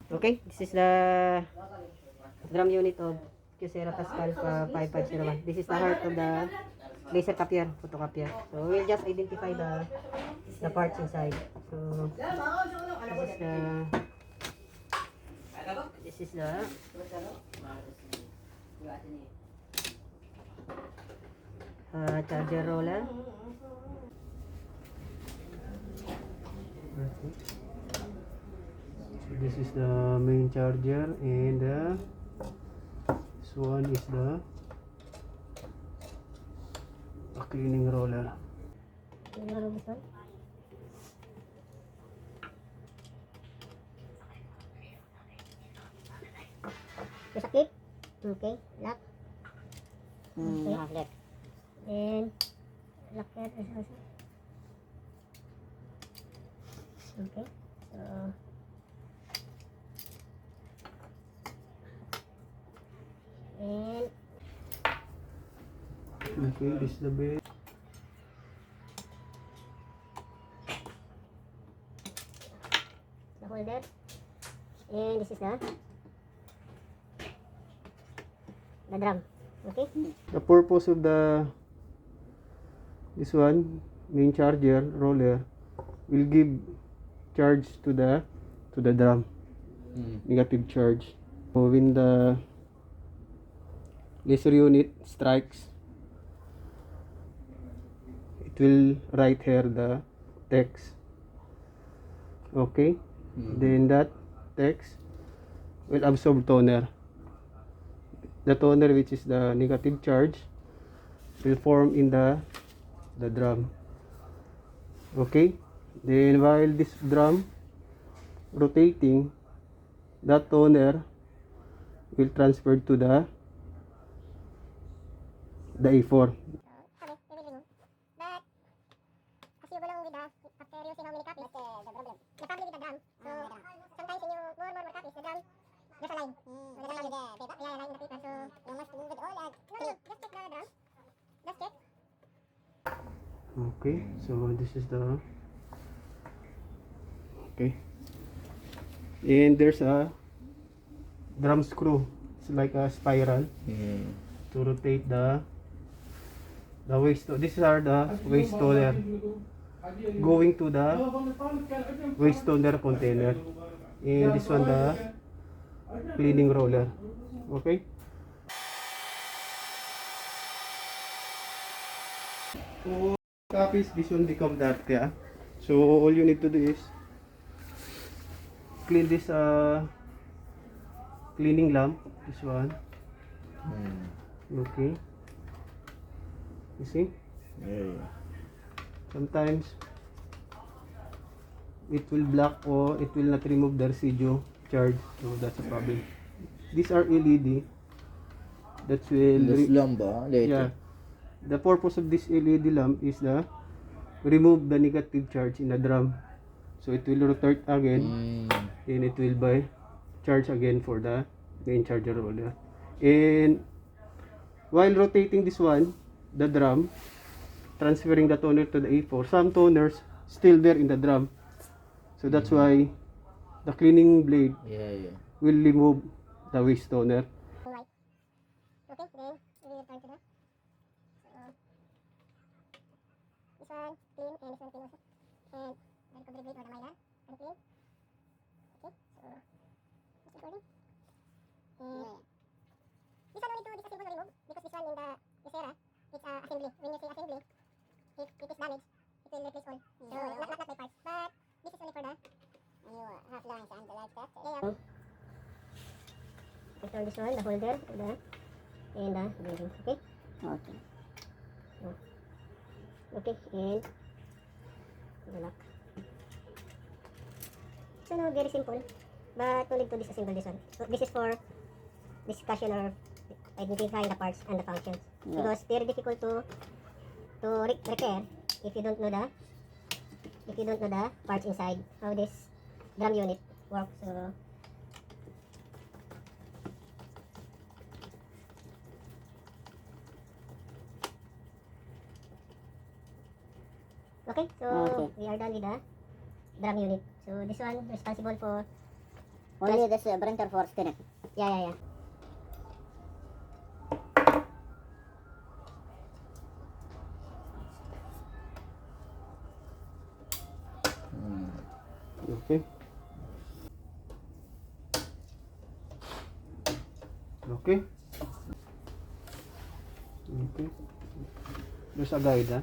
Okay, this is the drum unit of Kyocera Taskalfa 3501. This is the heart of the laser copier, photocopier. So we'll just identify the parts inside. So this is the charger roller. So this is the main charger, and this one is the cleaning roller. There's a clip. Okay, lock. Okay. Outlet. And lock that is also. Okay, so and Okay, this is the bed. the holder. And this is the drum. Okay. The purpose of this one main charger roller will give charge to the drum, negative charge. So when the laser unit strikes, it will write here the text. Okay, then that text will absorb toner. The toner, which is the negative charge, will form in the drum. Okay, then while this drum rotating, that toner will transfer to the A4. Okay, we will remove. But as you go along with after using how many copies, the problem with the drum. So sometimes when you more copies, the drum there's a line. So the drum with the paper. Yeah, line in the paper. So you must remove it all. No, just check the drum. Just check. Okay, so this is the and there's a drum screw. It's like a spiral to rotate the waste. These are the waste toner going to the waste toner container, and this one the cleaning roller. Okay, so copies, this one become dark. Yeah, so all you need to do is clean this cleaning lamp, this one. Okay, you see, sometimes it will block or it will not remove the residue charge, so that's a problem. These are LED that will This lamp later. yeah, the purpose of this LED lamp is the remove the negative charge in the drum, so it will rotate again and it will by charge again for the main charger roller. And while rotating this one, the drum, transferring the toner to the A4, some toners still there in the drum, so that's why the cleaning blade will remove the waste toner. Right. Okay, then we will turn to the. This one clean and this one clean also. And then cover the blade or the mylar and clean. Okay, so it's recording. And this one we need to disassemble or remove because this one in the Kyocera, it's assembly. When you say assembly, if it is damaged, it will replace all. So not by parts, but this is only for the. And you have lines and the like that. Yeah. Install this one, the holder, and the bearing. Okay. Okay. Okay, and the lock. So now, very simple, but no need to disassemble this one. So this is for discussion or identifying the parts and the functions. Yeah. Because very difficult to repair if you don't know the parts inside, how this drum unit works. So okay, so Okay. we are done with the drum unit. So this one responsible for Only this printer for screen. Yeah. Okay. Okay. Okay. There's a guide, ha?